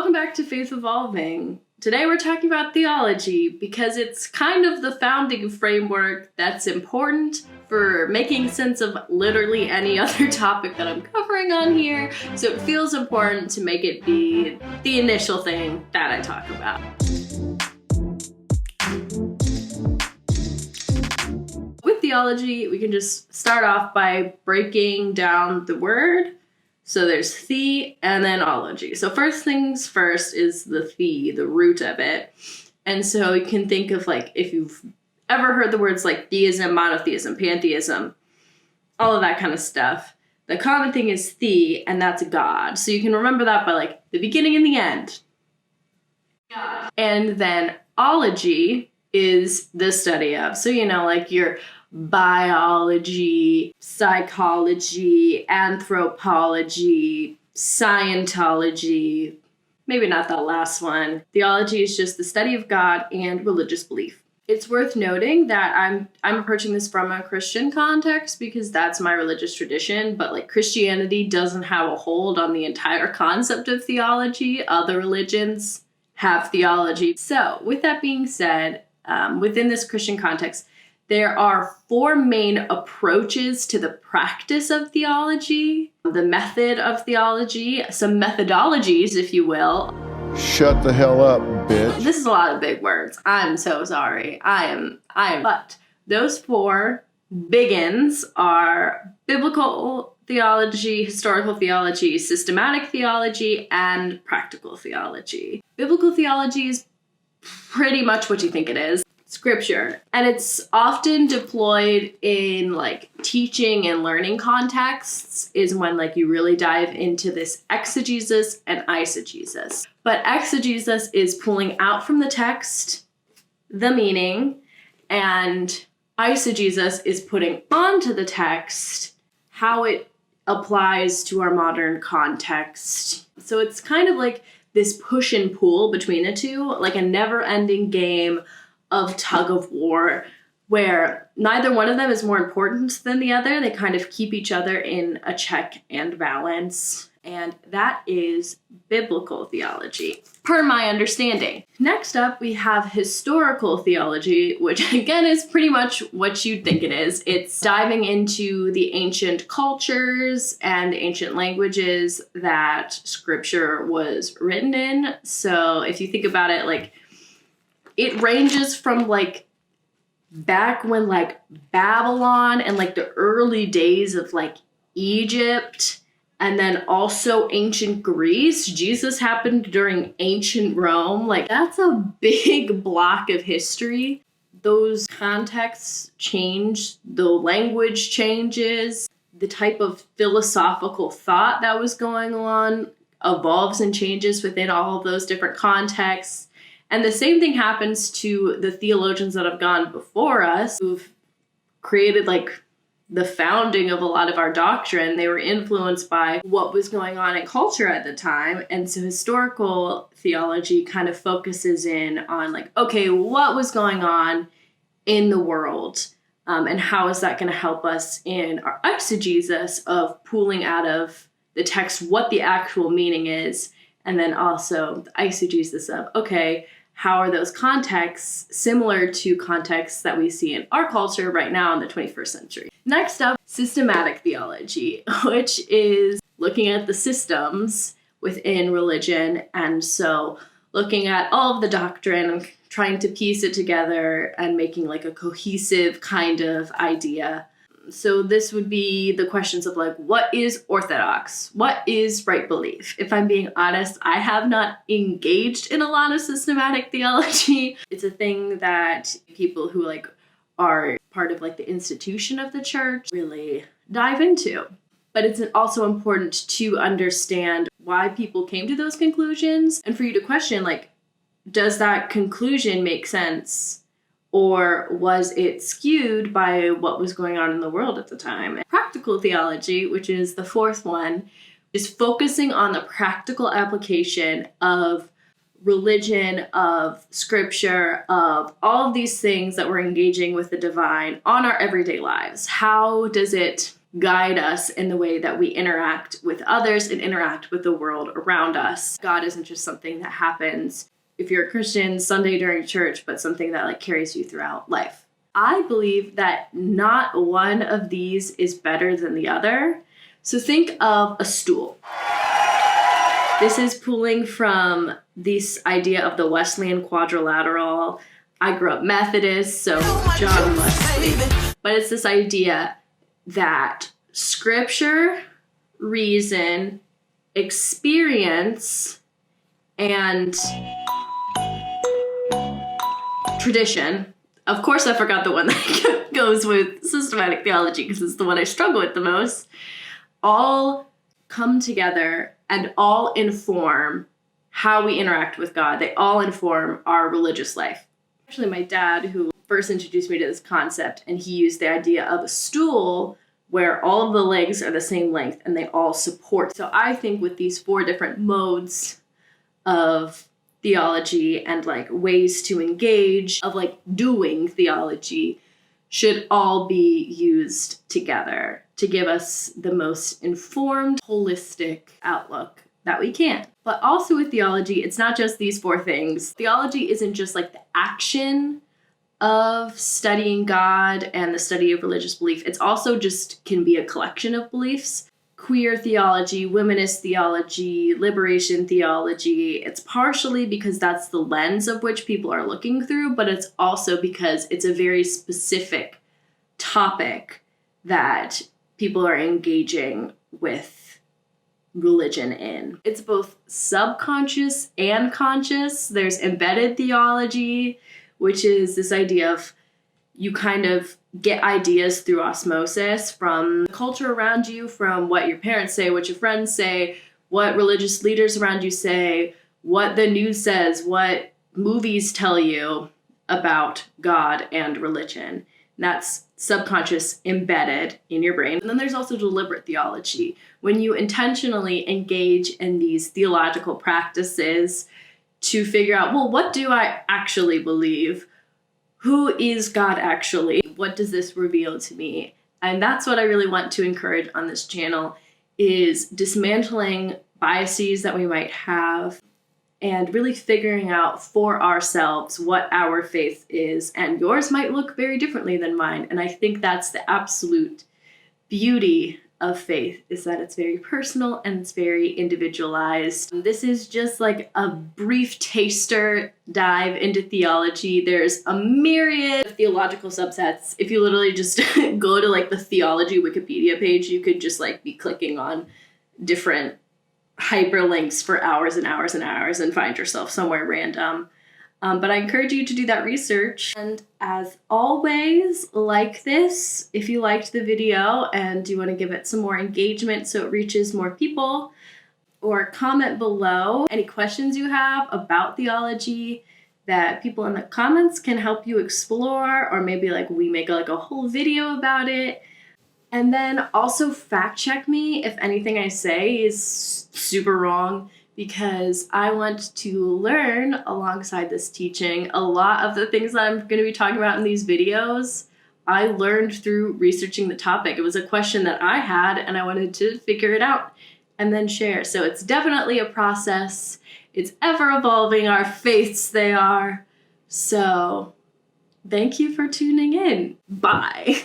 Welcome back to Faith Evolving. Today we're talking about theology because it's kind of the founding framework that's important for making sense of literally any other topic that I'm covering on here. So it feels important to make it be the initial thing that I talk about. With theology, we can just start off by breaking down the word. So there's the and then ology. So first things first is the root of it. And so you can think of like, if you've ever heard the words like theism, monotheism, pantheism, all of that kind of stuff. The common thing is and that's God. So you can remember that by like the beginning and the end. God. And then ology is the study of. So, like your biology, psychology, anthropology, Scientology, maybe not that last one. Theology is just the study of God and religious belief. It's worth noting that I'm approaching this from a Christian context because that's my religious tradition, but like Christianity doesn't have a hold on the entire concept of theology. Other religions have theology. So with that being said, within this Christian context, there are four main approaches to the practice of theology, the method of theology, some methodologies, if you will. Shut the hell up, bitch. This is a lot of big words. I'm so sorry. I am. But those four biggins are biblical theology, historical theology, systematic theology, and practical theology. Biblical theology is pretty much what you think it is. Scripture. And it's often deployed in like teaching and learning contexts is when like you really dive into this exegesis and eisegesis. But exegesis is pulling out from the text the meaning, and eisegesis is putting onto the text how it applies to our modern context. So it's kind of like this push and pull between the two, like a never-ending game of tug of war, where neither one of them is more important than the other. They kind of keep each other in a check and balance. And that is biblical theology, per my understanding. Next up, we have historical theology, which again is pretty much what you'd think it is. It's diving into the ancient cultures and the ancient languages that scripture was written in. So if you think about it, like, it ranges from like back when like Babylon and like the early days of like Egypt, and then also ancient Greece. Jesus happened during ancient Rome. Like that's a big block of history. Those contexts change, the language changes, the type of philosophical thought that was going on evolves and changes within all of those different contexts. And the same thing happens to the theologians that have gone before us, who've created like the founding of a lot of our doctrine. They were influenced by what was going on in culture at the time. And so historical theology kind of focuses in on like, okay, what was going on in the world? And how is that going to help us in our exegesis of pulling out of the text what the actual meaning is? And then also the eisegesis of, okay, how are those contexts similar to contexts that we see in our culture right now in the 21st century? Next up, systematic theology, which is looking at the systems within religion. And so looking at all of the doctrine and trying to piece it together and making like a cohesive kind of idea. So this would be the questions of like, what is orthodox? What is right belief? If I'm being honest, I have not engaged in a lot of systematic theology. It's a thing that people who like are part of like the institution of the church really dive into. But it's also important to understand why people came to those conclusions and for you to question like, does that conclusion make sense? Or was it skewed by what was going on in the world at the time? Practical theology, which is the fourth one, is focusing on the practical application of religion, of scripture, of all of these things that we're engaging with the divine on our everyday lives. How does it guide us in the way that we interact with others and interact with the world around us. God isn't just something that happens if you're a Christian Sunday during church, but something that like carries you throughout life. I believe that not one of these is better than the other. So think of a stool. This is pulling from this idea of the Wesleyan quadrilateral. I grew up Methodist, so John Wesley. But it's this idea that scripture, reason, experience, and tradition. Of course, I forgot the one that goes with systematic theology because it's the one I struggle with the most. All come together and all inform how we interact with God. They all inform our religious life. Actually, my dad, who first introduced me to this concept, and he used the idea of a stool where all of the legs are the same length and they all support. So I think with these 4 different modes of theology and like ways to engage, of like doing theology, should all be used together to give us the most informed, holistic outlook that we can. But also with theology, it's not just these 4 things. Theology isn't just like the action of studying God and the study of religious belief. It's also just can be a collection of beliefs. Queer theology, womanist theology, liberation theology. It's partially because that's the lens of which people are looking through, but it's also because it's a very specific topic that people are engaging with religion in. It's both subconscious and conscious. There's embedded theology, which is this idea of you kind of get ideas through osmosis from the culture around you, from what your parents say, what your friends say, what religious leaders around you say, what the news says, what movies tell you about God and religion. And that's subconscious, embedded in your brain. And then there's also deliberate theology, when you intentionally engage in these theological practices to figure out, well, what do I actually believe? Who is God actually? What does this reveal to me? And that's what I really want to encourage on this channel, is dismantling biases that we might have and really figuring out for ourselves what our faith is. And yours might look very differently than mine. And I think that's the absolute beauty of faith, is that it's very personal and it's very individualized. This is just like a brief taster dive into theology. There's a myriad of theological subsets. If you literally just go to like the theology Wikipedia page, you could just like be clicking on different hyperlinks for hours and hours and hours and find yourself somewhere random. But I encourage you to do that research. And as always, like this, if you liked the video and you want to give it some more engagement so it reaches more people, or comment below any questions you have about theology that people in the comments can help you explore, or maybe like we make like a whole video about it. And then also fact check me if anything I say is super wrong, because I want to learn alongside this teaching. A lot of the things that I'm going to be talking about in these videos, I learned through researching the topic. It was a question that I had and I wanted to figure it out and then share. So it's definitely a process. It's ever evolving. Our faiths, they are. So thank you for tuning in. Bye.